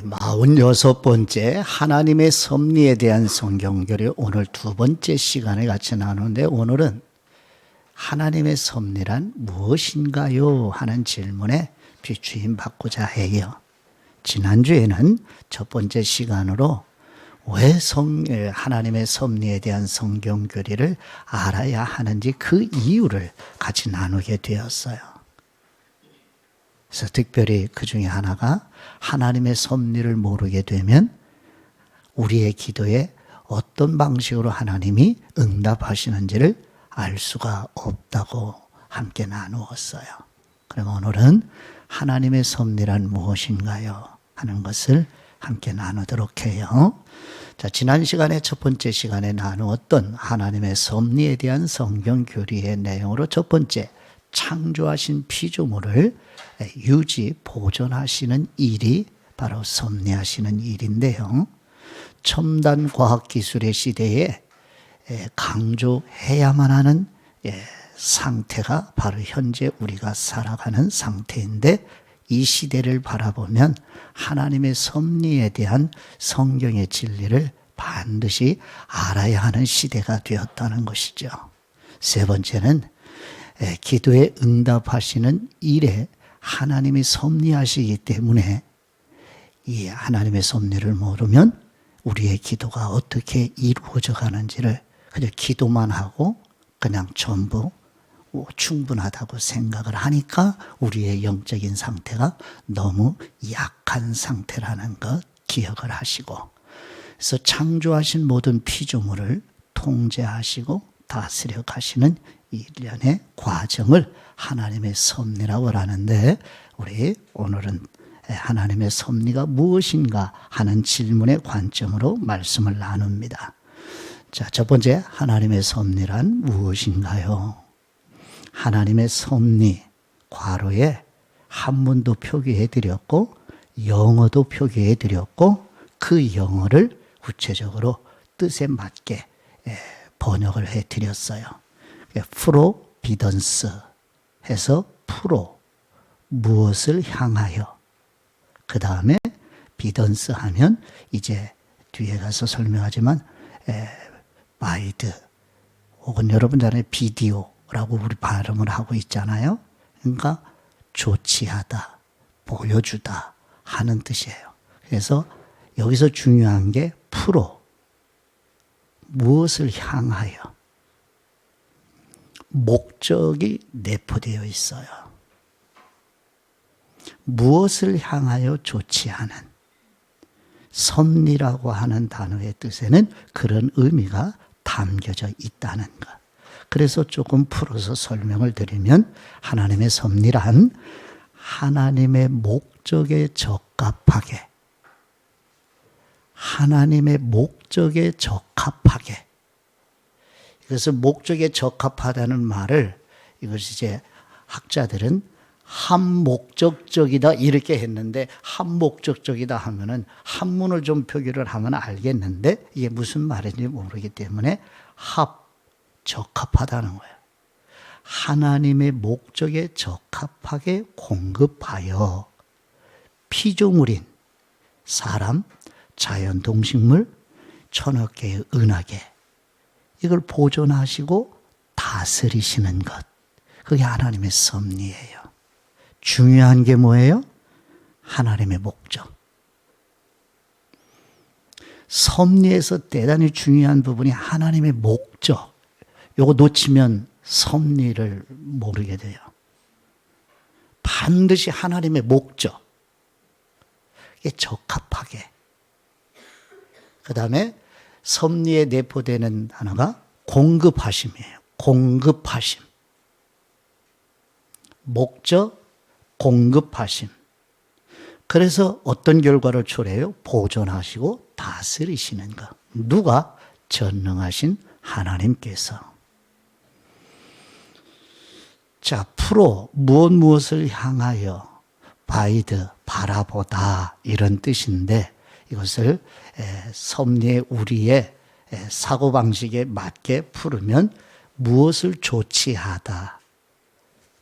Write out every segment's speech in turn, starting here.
46번째 하나님의 섭리에 대한 성경교리, 오늘 두 번째 시간에 같이 나누는데, 오늘은 하나님의 섭리란 무엇인가요? 하는 질문에 비추임 받고자 해요. 지난주에는 첫 번째 시간으로 왜 하나님의 섭리에 대한 성경교리를 알아야 하는지 그 이유를 같이 나누게 되었어요. 그래서 특별히 그 중에 하나가, 하나님의 섭리를 모르게 되면 우리의 기도에 어떤 방식으로 하나님이 응답하시는지를 알 수가 없다고 함께 나누었어요. 그럼 오늘은 하나님의 섭리란 무엇인가요? 하는 것을 함께 나누도록 해요. 자, 지난 시간에 첫 번째 시간에 나누었던 하나님의 섭리에 대한 성경 교리의 내용으로, 첫 번째, 창조하신 피조물을 유지, 보존하시는 일이 바로 섭리하시는 일인데요. 첨단 과학기술의 시대에 강조해야만 하는 상태가 바로 현재 우리가 살아가는 상태인데, 이 시대를 바라보면 하나님의 섭리에 대한 성경의 진리를 반드시 알아야 하는 시대가 되었다는 것이죠. 세 번째는 기도에 응답하시는 일에 하나님이 섭리하시기 때문에 이 하나님의 섭리를 모르면 우리의 기도가 어떻게 이루어져 가는지를 그냥 기도만 하고 그냥 전부 충분하다고 생각을 하니까 우리의 영적인 상태가 너무 약한 상태라는 것 기억을 하시고, 그래서 창조하신 모든 피조물을 통제하시고 다스려 가시는 일련의 과정을 하나님의 섭리라고 하는데, 우리 오늘은 하나님의 섭리가 무엇인가 하는 질문의 관점으로 말씀을 나눕니다. 자, 첫 번째, 하나님의 섭리란 무엇인가요? 하나님의 섭리, 괄호에 한문도 표기해 드렸고 영어도 표기해 드렸고, 그 영어를 구체적으로 뜻에 맞게 번역을 해 드렸어요. 프로비던스 해서 프로, 무엇을 향하여, 그 다음에 비던스 하면 이제 뒤에 가서 설명하지만 바이드, 혹은 여러분 전에 비디오라고 우리 발음을 하고 있잖아요. 그러니까 조치하다, 보여주다 하는 뜻이에요. 그래서 여기서 중요한 게 프로, 무엇을 향하여, 목적이 내포되어 있어요. 무엇을 향하여 조치하는, 섭리라고 하는 단어의 뜻에는 그런 의미가 담겨져 있다는 것. 그래서 조금 풀어서 설명을 드리면, 하나님의 섭리란 하나님의 목적에 적합하게, 하나님의 목적에 적합하게, 그래서 목적에 적합하다는 말을, 이것이 이제 학자들은 한목적적이다 이렇게 했는데, 한목적적이다 하면은 한문을 좀 표기를 하면 알겠는데 이게 무슨 말인지 모르기 때문에 적합하다는 거예요. 하나님의 목적에 적합하게 공급하여 피조물인 사람, 자연, 동식물, 천억 개의 은하계, 이걸 보존하시고 다스리시는 것, 그게 하나님의 섭리예요. 중요한 게 뭐예요? 하나님의 목적. 섭리에서 대단히 중요한 부분이 하나님의 목적. 요거 놓치면 섭리를 모르게 돼요. 반드시 하나님의 목적, 이게 적합하게. 그 다음에 섭리에 내포되는 단어가 공급하심이에요. 공급하심. 목적, 공급하심. 그래서 어떤 결과를 초래해요? 보존하시고 다스리시는 것. 누가? 전능하신 하나님께서. 자, 프로, 무엇을 향하여, 바이드, 바라보다, 이런 뜻인데, 이것을 섭리의 우리의 사고방식에 맞게 풀으면 무엇을 조치하다,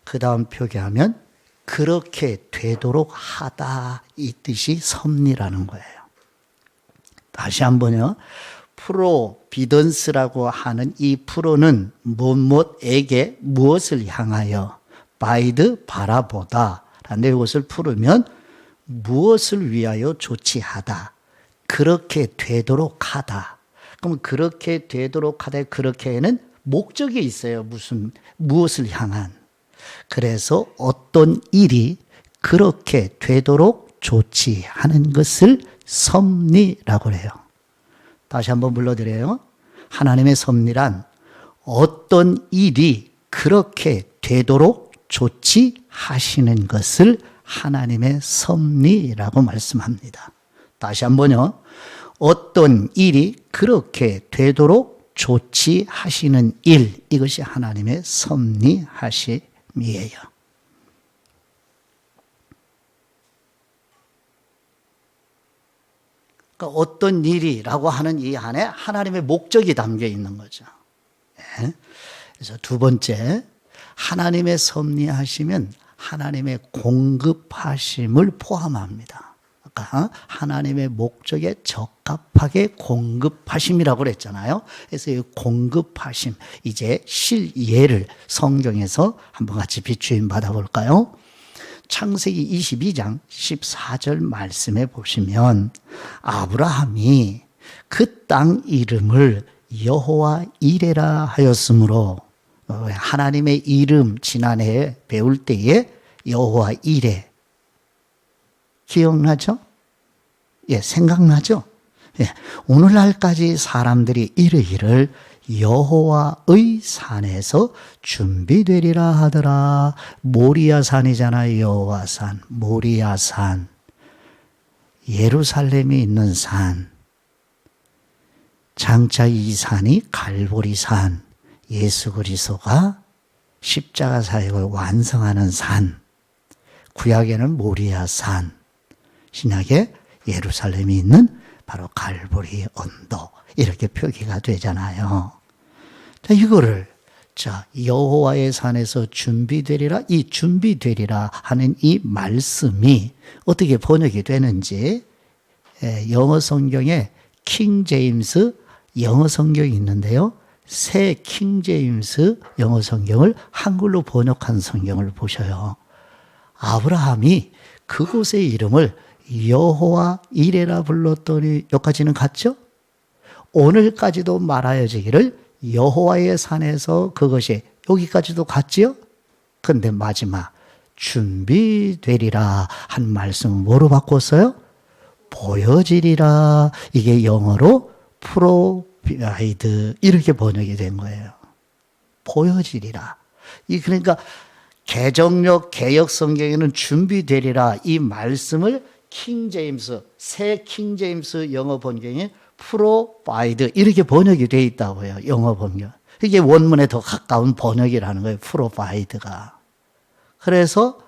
그 다음 표기하면 그렇게 되도록 하다 이 뜻이 섭리라는 거예요. 다시 한번요. 프로비던스라고 하는 이 프로는 무엇에게 무엇을 향하여 바이드 바라보다 라는 이것을 풀으면 무엇을 위하여 조치하다 그렇게 되도록 하다. 그럼 그렇게 되도록 하다 그렇게에는 목적이 있어요. 무엇을 향한. 그래서 어떤 일이 그렇게 되도록 조치하는 것을 섭리라고 해요. 다시 한번 불러드려요. 하나님의 섭리란 어떤 일이 그렇게 되도록 조치하시는 것을 하나님의 섭리라고 말씀합니다. 다시 한번요. 어떤 일이 그렇게 되도록 조치하시는 일, 이것이 하나님의 섭리하심이에요. 그러니까 어떤 일이라고 하는 이 안에 하나님의 목적이 담겨 있는 거죠. 그래서 두 번째, 하나님의 섭리하심은 하나님의 공급하심을 포함합니다. 아까 하나님의 목적에 적합하게 공급하심이라고 그랬잖아요. 그래서 이 공급하심, 이제 실예를 성경에서 한번 같이 비추임 받아볼까요? 창세기 22장 14절 말씀에 보시면 아브라함이 그 땅 이름을 여호와 이레라 하였으므로, 하나님의 이름 지난해에 배울 때에 여호와 이레 기억나죠? 예, 생각나죠? 예, 오늘날까지 사람들이 이르기를 여호와의 산에서 준비되리라 하더라. 모리아산이잖아요. 여호와산, 모리아산, 예루살렘이 있는 산. 장차 이 산이 갈보리산, 예수 그리스도가 십자가 사역을 완성하는 산. 구약에는 모리아산, 신약에 예루살렘이 있는 바로 갈보리 언덕, 이렇게 표기가 되잖아요. 자, 이거를 여호와의 산에서 준비되리라, 이 준비되리라 하는 이 말씀이 어떻게 번역이 되는지, 영어 성경에 킹 제임스 영어 성경이 있는데요. 새 킹 제임스 영어 성경을 한글로 번역한 성경을 보셔요. 아브라함이 그곳의 이름을 여호와 이레라 불렀더니 여기까지는 갔죠? 오늘까지도 말하여지기를 여호와의 산에서 그것이 여기까지도 갔지요? 그런데 마지막 준비되리라 한 말씀은 뭐로 바꿨어요? 보여지리라. 이게 영어로 프로바이드 이렇게 번역이 된 거예요. 보여지리라. 그러니까 개정역 개역 성경에는 준비되리라 이 말씀을 킹 제임스, 새 킹 제임스 영어 번역에 프로바이드 이렇게 번역이 되어 있다고요. 영어 번역. 이게 원문에 더 가까운 번역이라는 거예요. 프로바이드가. 그래서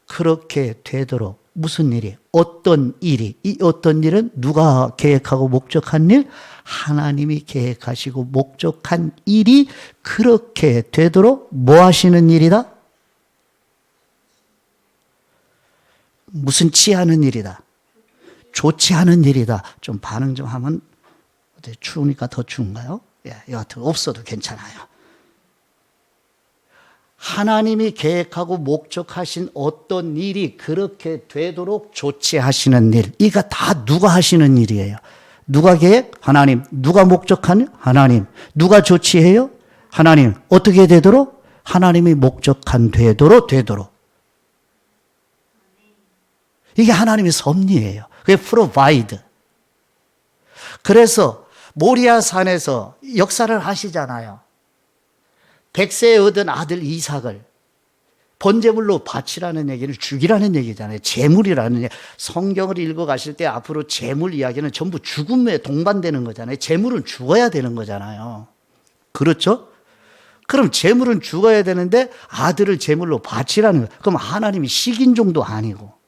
그렇게 되도록 무슨 일이, 어떤 일이, 이 어떤 일은 누가 계획하고 목적한 일? 하나님이 계획하시고 목적한 일이 그렇게 되도록 뭐 하시는 일이다? 무슨 취하는 일이다? 좋지 않은 일이다. 좀 반응 좀 하면, 추우니까 더 추운가요? 예, 여하튼 없어도 괜찮아요. 하나님이 계획하고 목적하신 어떤 일이 그렇게 되도록 조치하시는 일, 이거 다 누가 하시는 일이에요. 누가 계획? 하나님. 누가 목적하는? 하나님. 누가 조치해요? 하나님. 어떻게 되도록? 하나님이 목적한 되도록. 이게 하나님의 섭리예요. 그게 provide. 그래서 모리아 산에서 역사를 하시잖아요. 백세에 얻은 아들 이삭을 번제물로 바치라는 얘기는 죽이라는 얘기잖아요. 제물이라는 얘기. 성경을 읽어가실 때 앞으로 제물 이야기는 전부 죽음에 동반되는 거잖아요. 제물은 죽어야 되는 거잖아요. 그렇죠? 그럼 제물은 죽어야 되는데 아들을 제물로 바치라는 거예요. 그럼 하나님이 식인종도 아니고,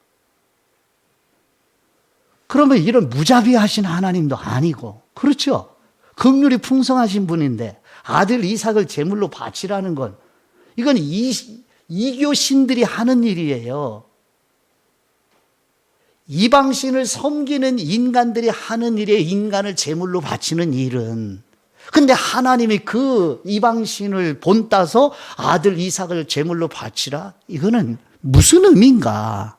그러면 이런 무자비하신 하나님도 아니고, 그렇죠? 긍휼이 풍성하신 분인데 아들 이삭을 제물로 바치라는 건, 이건 이교신들이 하는 일이에요. 이방신을 섬기는 인간들이 하는 일에 인간을 제물로 바치는 일은, 근데 하나님이 그 이방신을 본따서 아들 이삭을 제물로 바치라? 이거는 무슨 의미인가?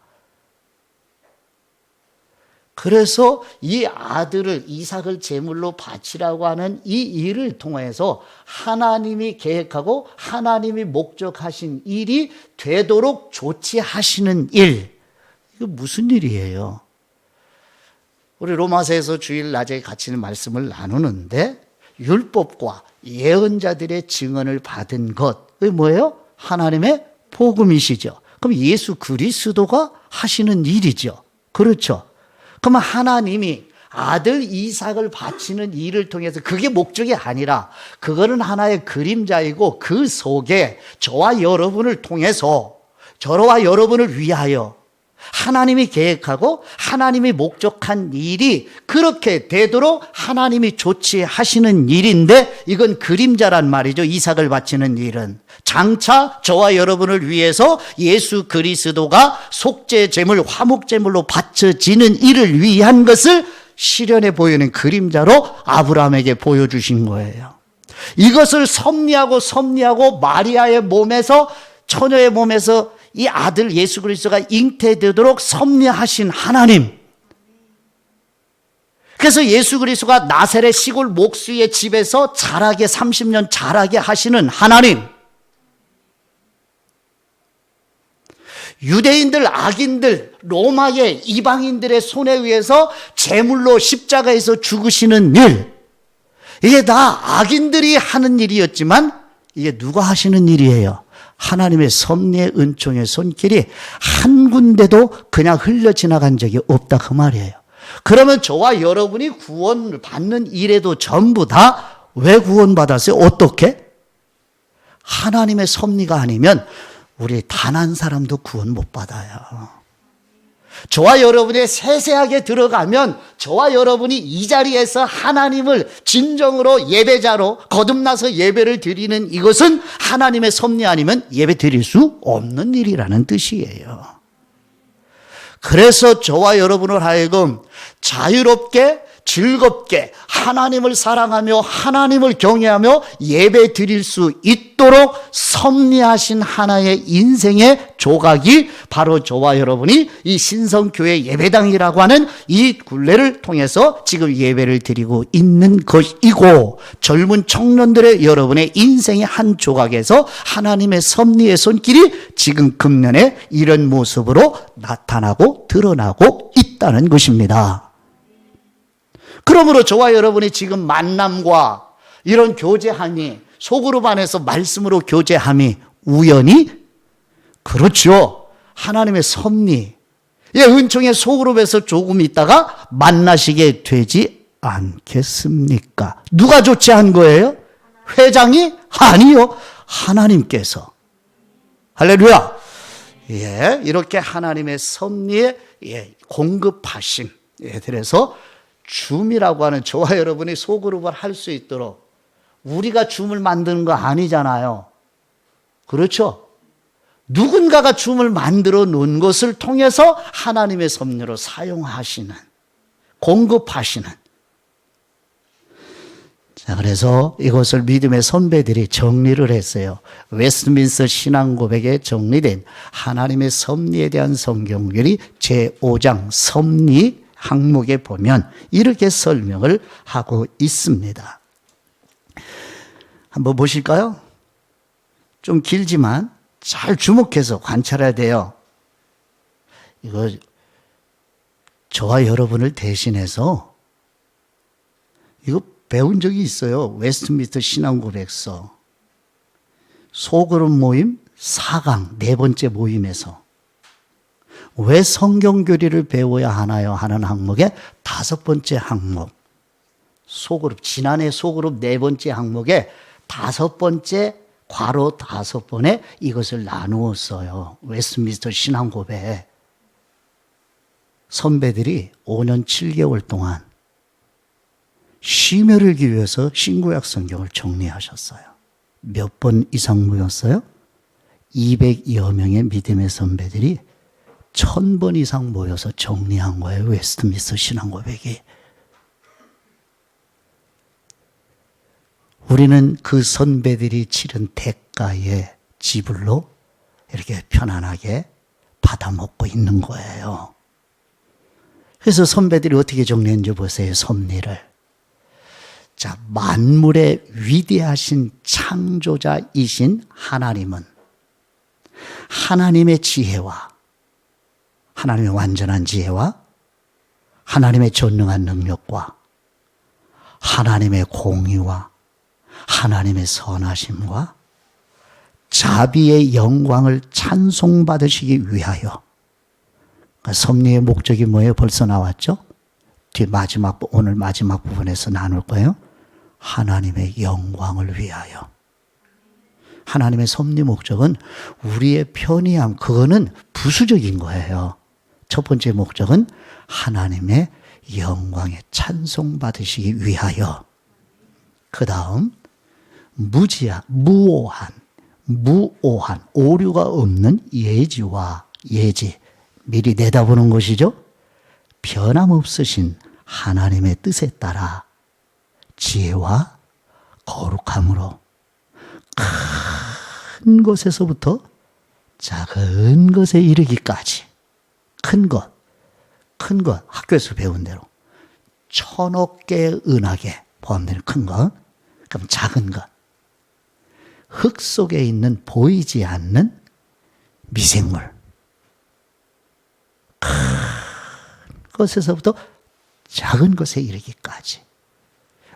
그래서 이 아들을 이삭을 제물로 바치라고 하는 이 일을 통해서 하나님이 계획하고 하나님이 목적하신 일이 되도록 조치하시는 일. 이거 무슨 일이에요? 우리 로마서에서 주일 낮에 같이 말씀을 나누는데 율법과 예언자들의 증언을 받은 것, 그게 뭐예요? 하나님의 복음이시죠. 그럼 예수 그리스도가 하시는 일이죠. 그렇죠. 그러면 하나님이 아들 이삭을 바치는 일을 통해서, 그게 목적이 아니라 그거는 하나의 그림자이고 그 속에 저와 여러분을 통해서, 저와 여러분을 위하여 하나님이 계획하고 하나님이 목적한 일이 그렇게 되도록 하나님이 조치하시는 일인데, 이건 그림자란 말이죠. 이삭을 바치는 일은 장차 저와 여러분을 위해서 예수 그리스도가 속죄 제물, 화목 제물로 바쳐지는 일을 위한 것을 실현해 보이는 그림자로 아브라함에게 보여주신 거예요. 이것을 섭리하고 마리아의 몸에서, 처녀의 몸에서 이 아들 예수 그리스도가 잉태되도록 섭리하신 하나님. 그래서 예수 그리스도가 나사렛 시골 목수의 집에서 자라게, 30년 자라게 하시는 하나님. 유대인들, 악인들, 로마의 이방인들의 손에 의해서 제물로 십자가에서 죽으시는 일. 이게 다 악인들이 하는 일이었지만 이게 누가 하시는 일이에요? 하나님의 섭리의 은총의 손길이 한 군데도 그냥 흘러 지나간 적이 없다, 그 말이에요. 그러면 저와 여러분이 구원을 받는 일에도 전부 다 왜 구원받았어요? 어떻게? 하나님의 섭리가 아니면 우리 단 한 사람도 구원 못 받아요. 저와 여러분이 세세하게 들어가면 저와 여러분이 이 자리에서 하나님을 진정으로 예배자로 거듭나서 예배를 드리는 이것은 하나님의 섭리 아니면 예배 드릴 수 없는 일이라는 뜻이에요. 그래서 저와 여러분을 하여금 자유롭게, 즐겁게 하나님을 사랑하며 하나님을 경외하며 예배 드릴 수 있도록 섭리하신 하나의 인생의 조각이 바로 저와 여러분이 이 신성교회 예배당이라고 하는 이 굴레를 통해서 지금 예배를 드리고 있는 것이고, 젊은 청년들의 여러분의 인생의 한 조각에서 하나님의 섭리의 손길이 지금 금년에 이런 모습으로 나타나고 드러나고 있다는 것입니다. 그러므로 저와 여러분이 지금 만남과 이런 교제함이, 소그룹 안에서 말씀으로 교제함이 우연히, 그렇죠, 하나님의 섭리, 은총의 소그룹에서 조금 있다가 만나시게 되지 않겠습니까? 누가 조치한 거예요? 회장이? 아니요, 하나님께서. 할렐루야. 이렇게 하나님의 섭리에 공급하심, 그래서 줌이라고 하는, 저와 여러분이 소그룹을 할 수 있도록, 우리가 줌을 만드는 거 아니잖아요. 그렇죠? 누군가가 줌을 만들어 놓은 것을 통해서 하나님의 섭리로 사용하시는, 공급하시는. 자, 그래서 이것을 믿음의 선배들이 정리를 했어요. 웨스트민스터 신앙고백에 정리된 하나님의 섭리에 대한 성경결이 제5장 섭리 항목에 보면 이렇게 설명을 하고 있습니다. 한번 보실까요? 좀 길지만 잘 주목해서 관찰해야 돼요. 이거 저와 여러분을 대신해서 이거 배운 적이 있어요. 웨스트민스터 신앙고백서 소그룹 모임 4강 4번째 모임에서 왜 성경교리를 배워야 하나요? 하는 항목의 5번째 항목, 소그룹, 지난해 소그룹 4번째 항목에 5번째 괄호 5번에 이것을 나누었어요. 웨스트민스터 신앙고백. 선배들이 5년 7개월 동안 심혈을 기울여서 신구약 성경을 정리하셨어요. 몇 번 이상 모였어요? 200여 명의 믿음의 선배들이 1000번 이상 모여서 정리한 거예요. 웨스트민스터 신앙고백이. 우리는 그 선배들이 치른 대가의 지불로 이렇게 편안하게 받아먹고 있는 거예요. 그래서 선배들이 어떻게 정리했는지 보세요. 섭리를. 자, 만물의 위대하신 창조자이신 하나님은 하나님의 지혜와 하나님의 완전한 지혜와 하나님의 전능한 능력과 하나님의 공의와 하나님의 선하심과 자비의 영광을 찬송받으시기 위하여. 그러니까 섭리의 목적이 뭐예요? 벌써 나왔죠? 오늘 마지막 부분에서 나눌 거예요. 하나님의 영광을 위하여. 하나님의 섭리 목적은 우리의 편의함, 그거는 부수적인 거예요. 첫 번째 목적은 하나님의 영광에 찬송받으시기 위하여. 그 다음 무오한, 오류가 없는 예지와 예지, 미리 내다보는 것이죠. 변함없으신 하나님의 뜻에 따라 지혜와 거룩함으로 큰 것에서부터 작은 것에 이르기까지, 큰 것, 학교에서 배운 대로 1000억 개의 은하계 포함되는 큰 것, 그럼 작은 것, 흙 속에 있는 보이지 않는 미생물, 큰 것에서부터 작은 것에 이르기까지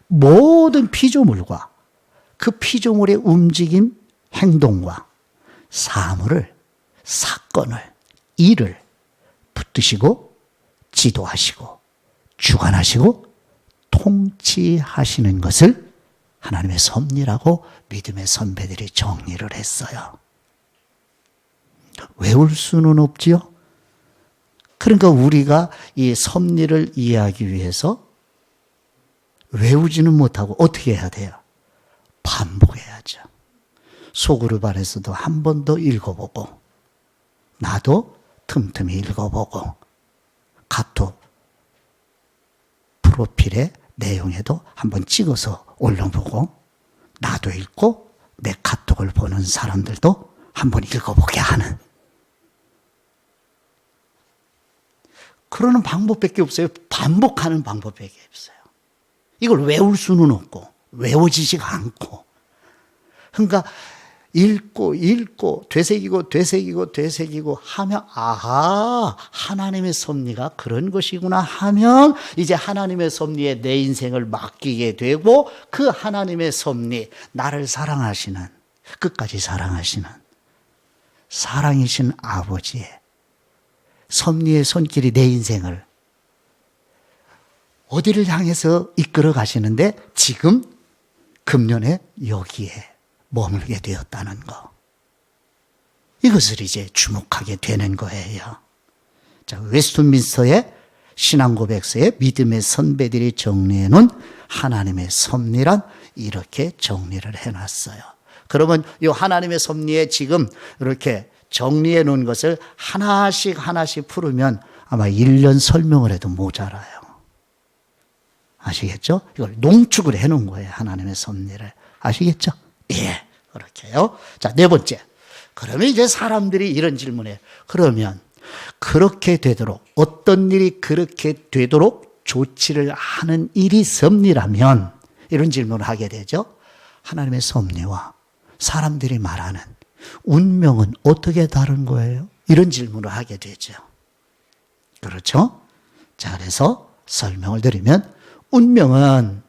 모든 피조물과 그 피조물의 움직임, 행동과 사물을, 사건을, 일을 붙드시고 지도하시고 주관하시고 통치하시는 것을 하나님의 섭리라고 믿음의 선배들이 정리를 했어요. 외울 수는 없지요. 그러니까 우리가 이 섭리를 이해하기 위해서 외우지는 못하고 어떻게 해야 돼요? 반복해야죠. 소그룹 안에서도 한 번 더 읽어보고, 나도 틈틈이 읽어보고, 카톡 프로필의 내용에도 한번 찍어서 올려보고, 나도 읽고 내 카톡을 보는 사람들도 한번 읽어보게 하는 그러는 방법밖에 없어요. 반복하는 방법밖에 없어요. 이걸 외울 수는 없고 외워지지가 않고, 그러니까 읽고 되새기고 하면, 아하, 하나님의 섭리가 그런 것이구나 하면 이제 하나님의 섭리에 내 인생을 맡기게 되고, 그 하나님의 섭리, 나를 사랑하시는, 끝까지 사랑하시는 사랑이신 아버지의 섭리의 손길이 내 인생을 어디를 향해서 이끌어 가시는데, 지금 금년에 여기에 머물게 되었다는 거, 이것을 이제 주목하게 되는 거예요. 자, 웨스트민스터의 신앙고백서에 믿음의 선배들이 정리해 놓은 하나님의 섭리란 이렇게 정리를 해놨어요. 그러면 이 하나님의 섭리에 지금 이렇게 정리해 놓은 것을 하나씩 풀으면 아마 1년 설명을 해도 모자라요. 아시겠죠? 이걸 농축을 해 놓은 거예요. 하나님의 섭리를. 아시겠죠? 예, 그렇게요. 자, 네 번째. 그러면 이제 사람들이 이런 질문에, 그러면 그렇게 되도록, 어떤 일이 그렇게 되도록 조치를 하는 일이 섭리라면, 이런 질문을 하게 되죠. 하나님의 섭리와 사람들이 말하는 운명은 어떻게 다른 거예요? 이런 질문을 하게 되죠. 그렇죠? 자, 그래서 설명을 드리면, 운명은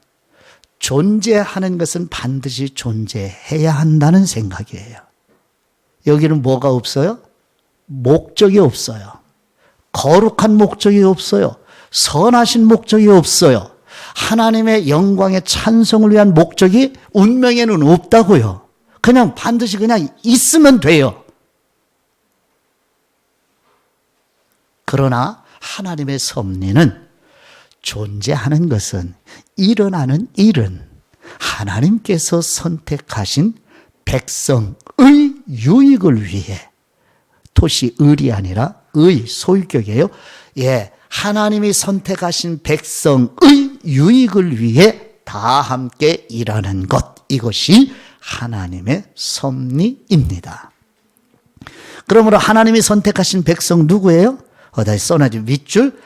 존재하는 것은 반드시 존재해야 한다는 생각이에요. 여기는 뭐가 없어요? 목적이 없어요. 거룩한 목적이 없어요. 선하신 목적이 없어요. 하나님의 영광의 찬송을 위한 목적이 운명에는 없다고요. 그냥 반드시 그냥 있으면 돼요. 그러나 하나님의 섭리는 존재하는 것은, 일어나는 일은 하나님께서 선택하신 백성의 유익을 위해, 토시 을이 아니라 의, 소유격이에요. 예, 하나님이 선택하신 백성의 유익을 위해 다 함께 일하는 것, 이것이 하나님의 섭리입니다. 그러므로 하나님이 선택하신 백성 누구예요? 어디에 써놔지 밑줄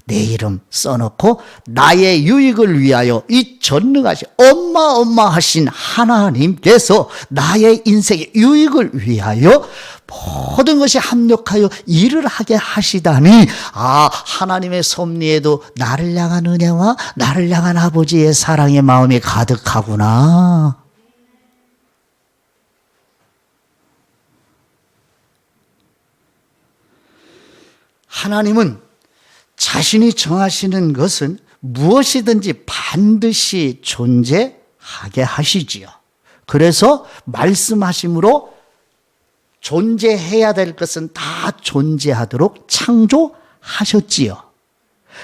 내 이름 써놓고 나의 유익을 위하여 이 전능하신 어마어마하신 하나님께서 나의 인생의 유익을 위하여 모든 것이 합력하여 일을 하게 하시다니, 하나님의 섭리에도 나를 향한 은혜와 나를 향한 아버지의 사랑의 마음이 가득하구나. 하나님은 자신이 정하시는 것은 무엇이든지 반드시 존재하게 하시지요. 그래서 말씀하심으로 존재해야 될 것은 다 존재하도록 창조하셨지요.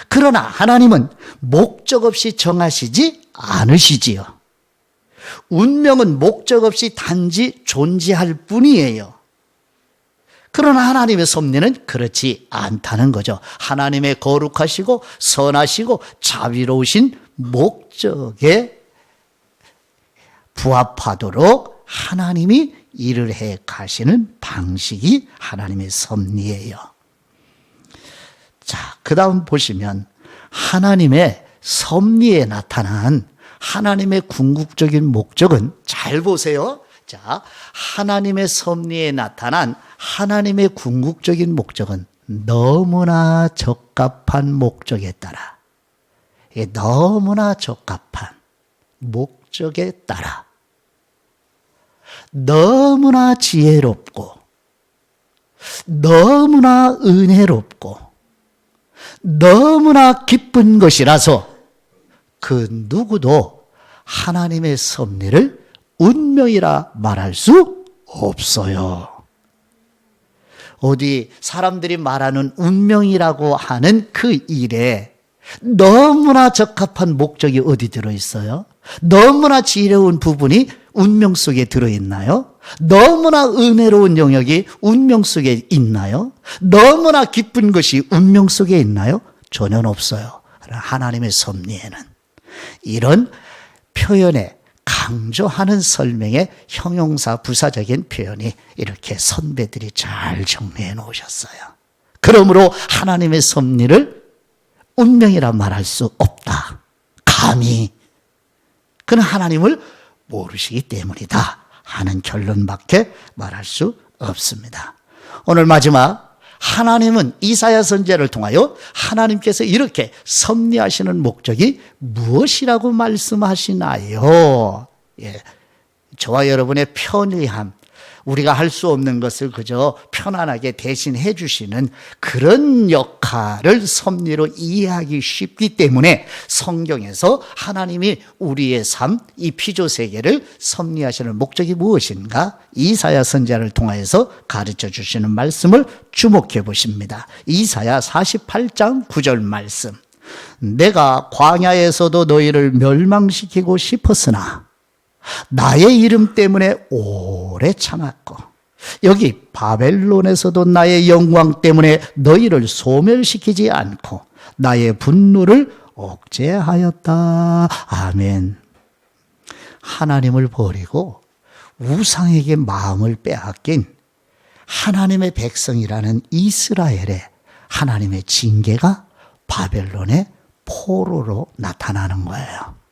그러나 하나님은 목적 없이 정하시지 않으시지요. 운명은 목적 없이 단지 존재할 뿐이에요. 그러나 하나님의 섭리는 그렇지 않다는 거죠. 하나님의 거룩하시고 선하시고 자비로우신 목적에 부합하도록 하나님이 일을 해 가시는 방식이 하나님의 섭리예요. 자, 그 다음 보시면 하나님의 섭리에 나타난 하나님의 궁극적인 목적은, 잘 보세요. 자, 하나님의 섭리에 나타난 하나님의 궁극적인 목적은 너무나 적합한 목적에 따라, 너무나 적합한 목적에 따라 너무나 지혜롭고 너무나 은혜롭고 너무나 기쁜 것이라서 그 누구도 하나님의 섭리를 운명이라 말할 수 없어요. 어디 사람들이 말하는 운명이라고 하는 그 일에 너무나 적합한 목적이 어디 들어있어요? 너무나 지혜로운 부분이 운명 속에 들어있나요? 너무나 은혜로운 영역이 운명 속에 있나요? 너무나 기쁜 것이 운명 속에 있나요? 전혀 없어요. 하나님의 섭리에는 이런 표현에 강조하는 설명의 형용사 부사적인 표현이 이렇게 선배들이 잘 정리해 놓으셨어요. 그러므로 하나님의 섭리를 운명이라 말할 수 없다. 감히. 그는 하나님을 모르시기 때문이다 하는 결론밖에 말할 수 없습니다. 오늘 마지막, 하나님은 이사야 선지자를 통하여 하나님께서 이렇게 섭리하시는 목적이 무엇이라고 말씀하시나요? 저와 여러분의 편리함, 우리가 할 수 없는 것을 그저 편안하게 대신해 주시는 그런 역할을 섭리로 이해하기 쉽기 때문에 성경에서 하나님이 우리의 삶, 이 피조세계를 섭리하시는 목적이 무엇인가 이사야 선지자를 통하여서 가르쳐 주시는 말씀을 주목해 보십니다. 이사야 48장 9절 말씀. 내가 광야에서도 너희를 멸망시키고 싶었으나 나의 이름 때문에 오래 참았고 여기 바벨론에서도 나의 영광 때문에 너희를 소멸시키지 않고 나의 분노를 억제하였다. 아멘. 하나님을 버리고 우상에게 마음을 빼앗긴 하나님의 백성이라는 이스라엘의 하나님의 징계가 바벨론의 포로로 나타나는 거예요.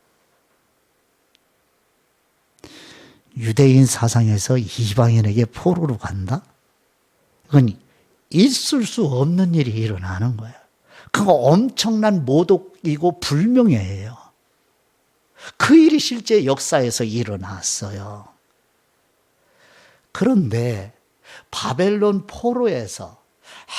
유대인 사상에서 이방인에게 포로로 간다? 그건 있을 수 없는 일이 일어나는 거예요. 그거 엄청난 모독이고 불명예예요. 그 일이 실제 역사에서 일어났어요. 그런데 바벨론 포로에서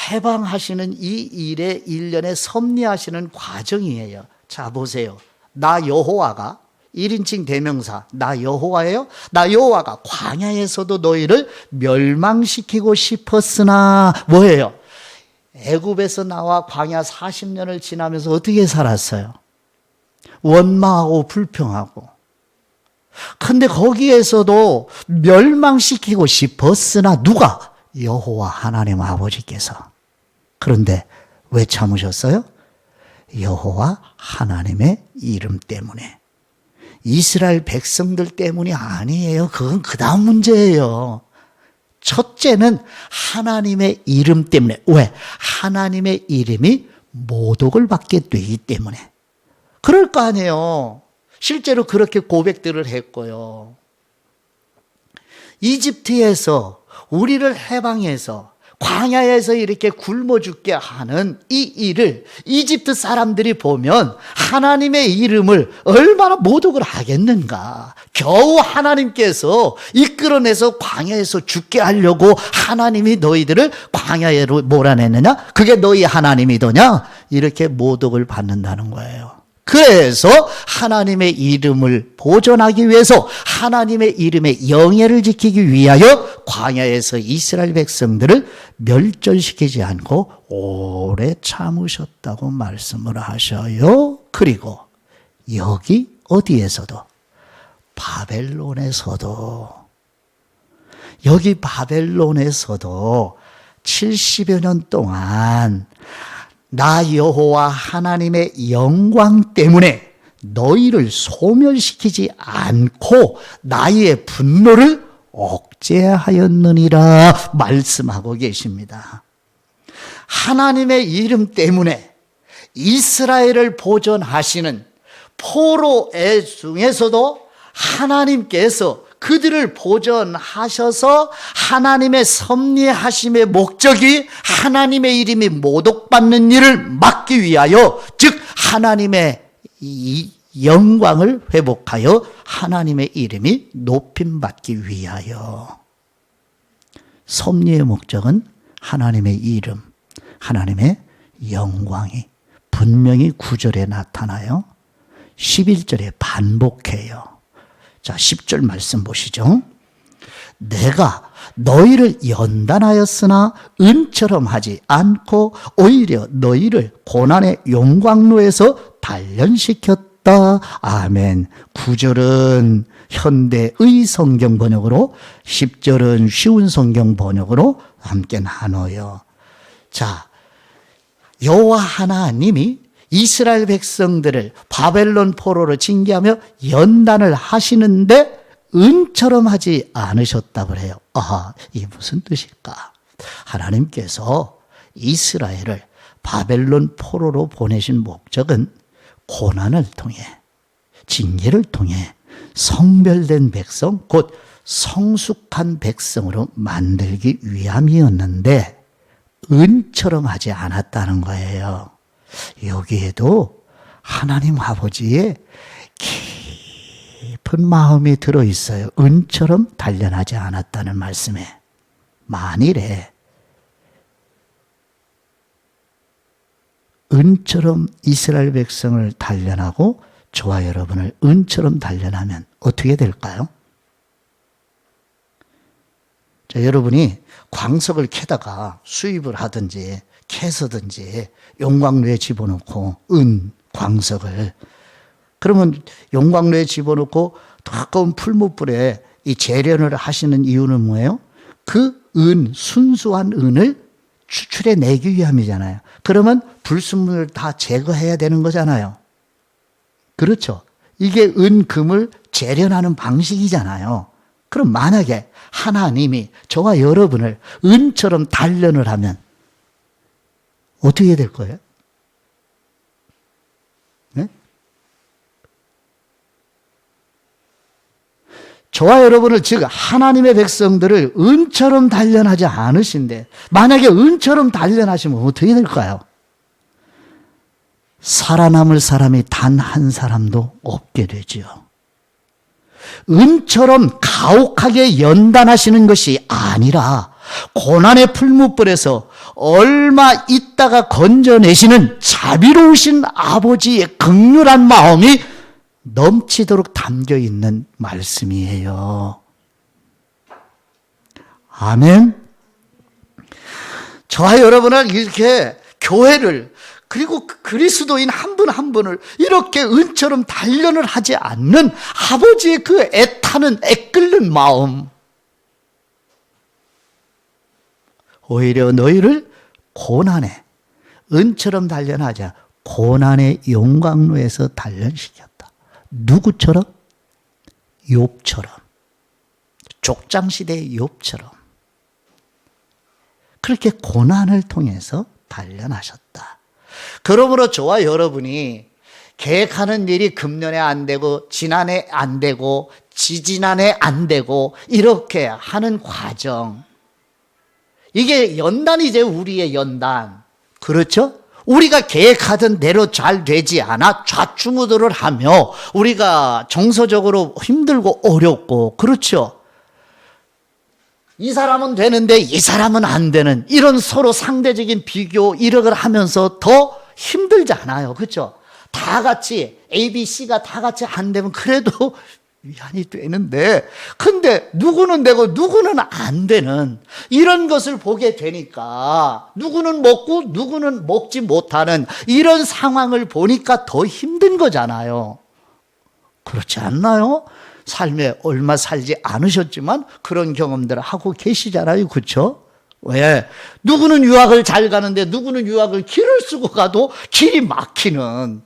해방하시는 이 일의 일련의 섭리하시는 과정이에요. 자, 보세요. 나 여호와가 1인칭 대명사, 나 여호와예요. 나 여호와가 광야에서도 너희를 멸망시키고 싶었으나 뭐예요? 애굽에서 나와 광야 40년을 지나면서 어떻게 살았어요? 원망하고 불평하고 근데 거기에서도 멸망시키고 싶었으나 누가? 여호와 하나님 아버지께서. 그런데 왜 참으셨어요? 여호와 하나님의 이름 때문에. 이스라엘 백성들 때문이 아니에요. 그건 그 다음 문제예요. 첫째는 하나님의 이름 때문에. 왜? 하나님의 이름이 모독을 받게 되기 때문에. 그럴 거 아니에요. 실제로 그렇게 고백들을 했고요. 이집트에서 우리를 해방해서 광야에서 이렇게 굶어 죽게 하는 이 일을 이집트 사람들이 보면 하나님의 이름을 얼마나 모독을 하겠는가. 겨우 하나님께서 이끌어내서 광야에서 죽게 하려고 하나님이 너희들을 광야로 몰아냈느냐? 그게 너희 하나님이더냐? 이렇게 모독을 받는다는 거예요. 그래서 하나님의 이름을 보존하기 위해서 하나님의 이름의 영예를 지키기 위하여 광야에서 이스라엘 백성들을 멸절시키지 않고 오래 참으셨다고 말씀을 하셔요. 그리고 여기 어디에서도 여기 바벨론에서도 70여 년 동안 나 여호와 하나님의 영광 때문에 너희를 소멸시키지 않고 나의 분노를 억제하였느니라 말씀하고 계십니다. 하나님의 이름 때문에 이스라엘을 보존하시는 포로의 중에서도 하나님께서 그들을 보존하셔서 하나님의 섭리하심의 목적이 하나님의 이름이 모독받는 일을 막기 위하여, 즉 하나님의 이 영광을 회복하여 하나님의 이름이 높임받기 위하여. 섭리의 목적은 하나님의 이름, 하나님의 영광이 분명히 9절에 나타나요. 11절에 반복해요. 자, 10절 말씀 보시죠. 내가 너희를 연단하였으나 은처럼 하지 않고 오히려 너희를 고난의 용광로에서 단련시켰다. 아멘. 9절은 현대의 성경 번역으로, 10절은 쉬운 성경 번역으로 함께 나눠요. 자, 여호와 하나님이 이스라엘 백성들을 바벨론 포로로 징계하며 연단을 하시는데 은처럼 하지 않으셨다고 해요. 아, 이게 무슨 뜻일까? 하나님께서 이스라엘을 바벨론 포로로 보내신 목적은 고난을 통해, 징계를 통해 성별된 백성, 곧 성숙한 백성으로 만들기 위함이었는데 은처럼 하지 않았다는 거예요. 여기에도 하나님 아버지의 깊은 마음이 들어있어요. 은처럼 단련하지 않았다는 말씀에. 만일에 은처럼 이스라엘 백성을 단련하고 저와 여러분을 은처럼 단련하면 어떻게 될까요? 자, 여러분이 광석을 캐다가 수입을 하든지 캐서든지 용광로에 집어넣고 광석을, 그러면 용광로에 집어넣고 가까운 풀무불에 이 재련을 하시는 이유는 뭐예요? 그 순수한 은을 추출해내기 위함이잖아요. 그러면 불순물을 다 제거해야 되는 거잖아요. 그렇죠? 이게 금을 재련하는 방식이잖아요. 그럼 만약에 하나님이 저와 여러분을 은처럼 단련을 하면 어떻게 될 거예요? 네? 저와 여러분을, 즉 하나님의 백성들을 은처럼 단련하지 않으신데 만약에 은처럼 단련하시면 어떻게 될까요? 살아남을 사람이 단 한 사람도 없게 되지요. 은처럼 가혹하게 연단하시는 것이 아니라 고난의 풀무불에서 얼마 있다가 건져내시는 자비로우신 아버지의 긍휼한 마음이 넘치도록 담겨있는 말씀이에요. 아멘. 저와 여러분은 이렇게 교회를 그리고 그리스도인 한 분 한 분을 이렇게 은처럼 단련을 하지 않는 아버지의 그 애타는 애끓는 마음, 오히려 너희를 고난에, 은처럼 단련하자 고난의 용광로에서 단련시켰다. 누구처럼? 욥처럼. 족장시대의 욥처럼. 그렇게 고난을 통해서 단련하셨다. 그러므로 저와 여러분이 계획하는 일이 금년에 안 되고 지난해 안 되고 지지난해 안 되고 이렇게 하는 과정, 이게 연단이죠. 우리의 연단. 그렇죠? 우리가 계획하던 대로 잘 되지 않아 좌충우돌을 하며 우리가 정서적으로 힘들고 어렵고, 그렇죠? 이 사람은 되는데 이 사람은 안 되는 이런 서로 상대적인 비교 이런 걸 하면서 더 힘들잖아요. 그렇죠? 다 같이 A, B, C가 다 같이 안 되면 그래도 위안이 되는데, 근데 누구는 되고 누구는 안 되는 이런 것을 보게 되니까 누구는 먹고 누구는 먹지 못하는 이런 상황을 보니까 더 힘든 거잖아요. 그렇지 않나요? 삶에 얼마 살지 않으셨지만 그런 경험들을 하고 계시잖아요. 그렇죠? 왜? 누구는 유학을 잘 가는데 누구는 유학을 길을 쓰고 가도 길이 막히는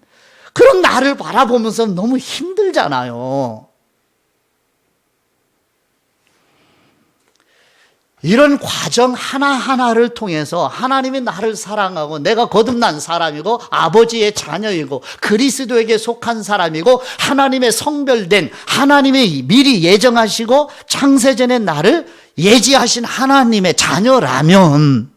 그런 나를 바라보면서 너무 힘들잖아요. 이런 과정 하나하나를 통해서 하나님이 나를 사랑하고 내가 거듭난 사람이고 아버지의 자녀이고 그리스도에게 속한 사람이고 하나님의 성별된, 하나님이 미리 예정하시고 창세전에 나를 예지하신 하나님의 자녀라면,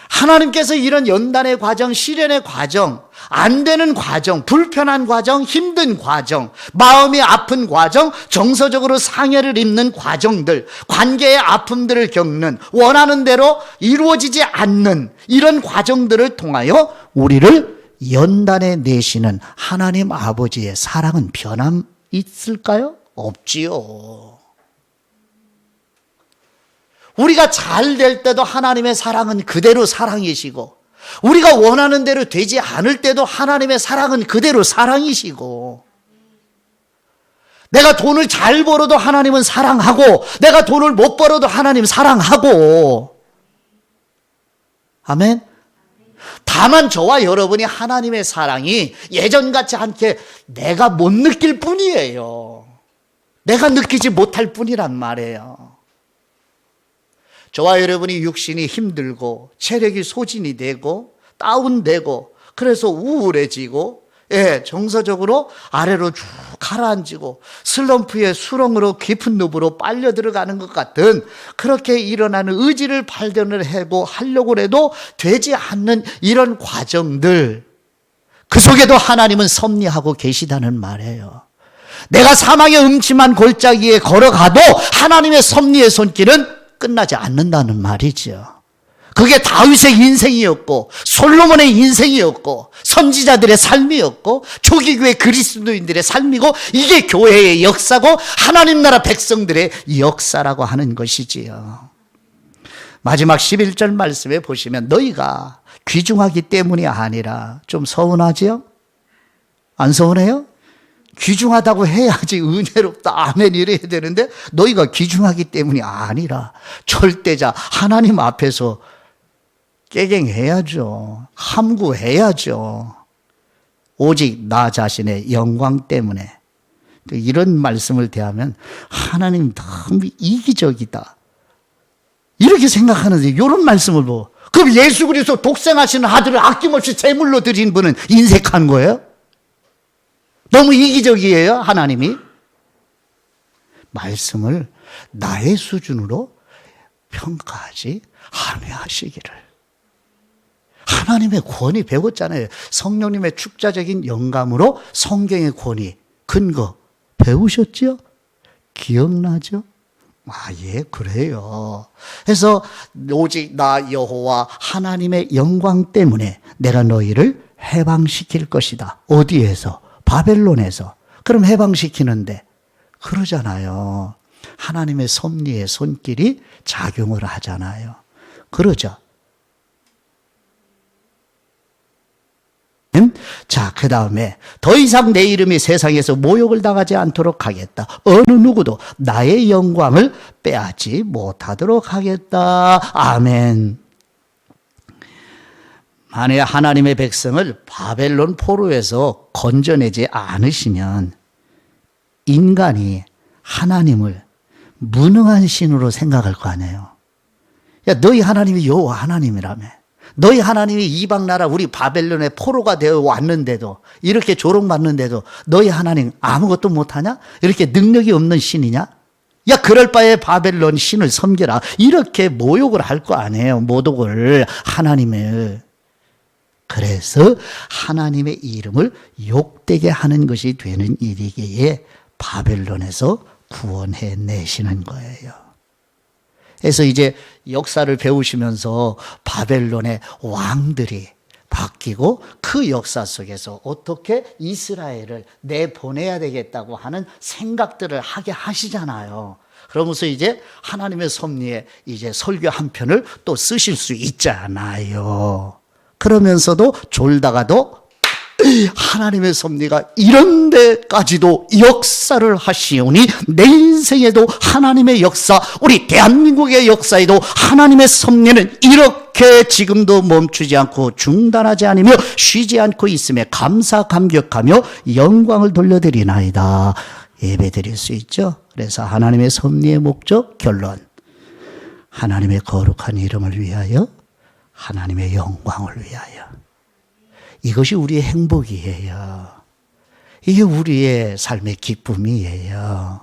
하나님께서 이런 연단의 과정, 시련의 과정, 안 되는 과정, 불편한 과정, 힘든 과정, 마음이 아픈 과정, 정서적으로 상해를 입는 과정들, 관계의 아픔들을 겪는, 원하는 대로 이루어지지 않는 이런 과정들을 통하여 우리를 연단에 내시는 하나님 아버지의 사랑은 변함 있을까요? 없지요. 우리가 잘 될 때도 하나님의 사랑은 그대로 사랑이시고, 우리가 원하는 대로 되지 않을 때도 하나님의 사랑은 그대로 사랑이시고, 내가 돈을 잘 벌어도 하나님은 사랑하고, 내가 돈을 못 벌어도 하나님 사랑하고. 아멘. 다만 저와 여러분이 하나님의 사랑이 예전같지 않게 내가 못 느낄 뿐이에요. 내가 느끼지 못할 뿐이란 말이에요. 저와 여러분이 육신이 힘들고 체력이 소진이 되고 다운되고 그래서 우울해지고, 정서적으로 아래로 쭉 가라앉고 슬럼프의 수렁으로 깊은 늪으로 빨려 들어가는 것 같은 그렇게 일어나는 의지를 발견을 하려고 해도 되지 않는 이런 과정들, 그 속에도 하나님은 섭리하고 계시다는 말이에요. 내가 사망의 음침한 골짜기에 걸어가도 하나님의 섭리의 손길은 끝나지 않는다는 말이죠. 그게 다윗의 인생이었고 솔로몬의 인생이었고 선지자들의 삶이었고 초기교회 그리스도인들의 삶이고, 이게 교회의 역사고 하나님 나라 백성들의 역사라고 하는 것이지요. 마지막 11절 말씀에 보시면 너희가 귀중하기 때문이 아니라, 좀 서운하지요? 안 서운해요? 귀중하다고 해야지 은혜롭다 아멘 이래야 되는데, 너희가 귀중하기 때문이 아니라 절대자 하나님 앞에서 깨갱해야죠. 함구해야죠. 오직 나 자신의 영광 때문에. 이런 말씀을 대하면 하나님 너무 이기적이다 이렇게 생각하는데, 이런 말씀을 보고, 그럼 예수 그리스도 독생하시는 아들을 아낌없이 제물로 드린 분은 인색한 거예요? 너무 이기적이에요, 하나님이? 말씀을 나의 수준으로 평가하지 아니하시기를. 하나님의 권위 배웠잖아요. 성령님의 축자적인 영감으로 성경의 권위, 근거 배우셨죠? 기억나죠? 예, 그래요. 그래서 오직 나 여호와 하나님의 영광 때문에 내가 너희를 해방시킬 것이다. 어디에서? 바벨론에서. 그럼 해방시키는데 그러잖아요. 하나님의 섭리의 손길이 작용을 하잖아요. 그러죠. 그 다음에 더 이상 내 이름이 세상에서 모욕을 당하지 않도록 하겠다. 어느 누구도 나의 영광을 빼앗지 못하도록 하겠다. 아멘. 만약 하나님의 백성을 바벨론 포로에서 건져내지 않으시면 인간이 하나님을 무능한 신으로 생각할 거 아니에요. 야, 너희 하나님이 여호와 하나님이라며. 너희 하나님이 이방 나라 우리 바벨론의 포로가 되어 왔는데도, 이렇게 조롱받는데도 너희 하나님 아무것도 못하냐? 이렇게 능력이 없는 신이냐? 야, 그럴 바에 바벨론 신을 섬겨라. 이렇게 모욕을 할 거 아니에요. 모독을, 하나님을. 그래서 하나님의 이름을 욕되게 하는 것이 되는 일이기에 바벨론에서 구원해 내시는 거예요. 그래서 이제 역사를 배우시면서 바벨론의 왕들이 바뀌고 그 역사 속에서 어떻게 이스라엘을 내보내야 되겠다고 하는 생각들을 하게 하시잖아요. 그러면서 이제 하나님의 섭리에 이제 설교 한 편을 또 쓰실 수 있잖아요. 그러면서도 졸다가도 하나님의 섭리가 이런 데까지도 역사를 하시오니 내 인생에도 하나님의 역사, 우리 대한민국의 역사에도 하나님의 섭리는 이렇게 지금도 멈추지 않고 중단하지 않으며 쉬지 않고 있음에 감사 감격하며 영광을 돌려드리나이다. 예배드릴 수 있죠. 그래서 하나님의 섭리의 목적, 결론, 하나님의 거룩한 이름을 위하여, 하나님의 영광을 위하여. 이것이 우리의 행복이에요. 이게 우리의 삶의 기쁨이에요.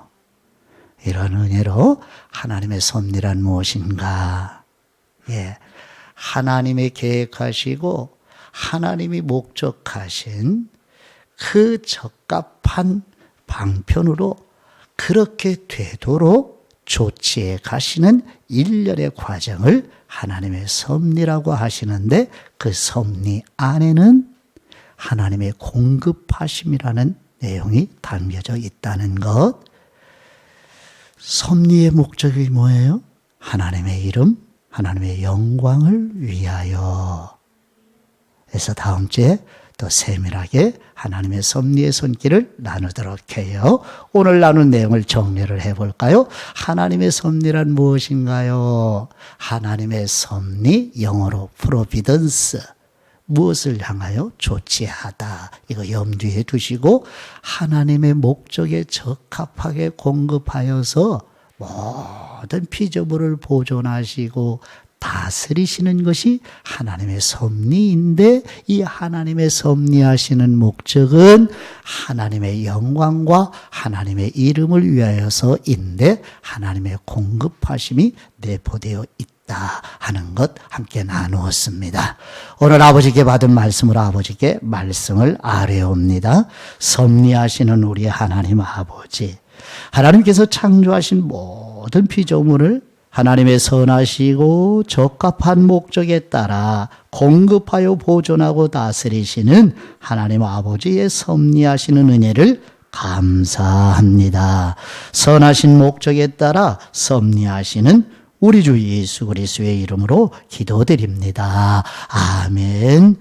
이런 은혜로 하나님의 섭리란 무엇인가? 예, 하나님의 계획하시고 하나님이 목적하신 그 적합한 방편으로 그렇게 되도록 조치해 가시는 일련의 과정을 하나님의 섭리라고 하시는데, 그 섭리 안에는 하나님의 공급하심이라는 내용이 담겨져 있다는 것. 섭리의 목적이 뭐예요? 하나님의 이름, 하나님의 영광을 위하여. 그래서 다음 주에 더 세밀하게 하나님의 섭리의 손길을 나누도록 해요. 오늘 나눈 내용을 정리를 해볼까요? 하나님의 섭리란 무엇인가요? 하나님의 섭리, 영어로 providence, 무엇을 향하여? 조치하다. 이거 염두에 두시고, 하나님의 목적에 적합하게 공급하여서 모든 피조물을 보존하시고 다스리시는 것이 하나님의 섭리인데, 이 하나님의 섭리하시는 목적은 하나님의 영광과 하나님의 이름을 위하여서인데, 하나님의 공급하심이 내포되어 있다 하는 것 함께 나누었습니다. 오늘 아버지께 받은 말씀으로 아버지께 말씀을 아뢰옵니다. 섭리하시는 우리 하나님 아버지, 하나님께서 창조하신 모든 피조물을 하나님의 선하시고 적합한 목적에 따라 공급하여 보존하고 다스리시는 하나님 아버지의 섭리하시는 은혜를 감사합니다. 선하신 목적에 따라 섭리하시는 우리 주 예수 그리스도의 이름으로 기도드립니다. 아멘.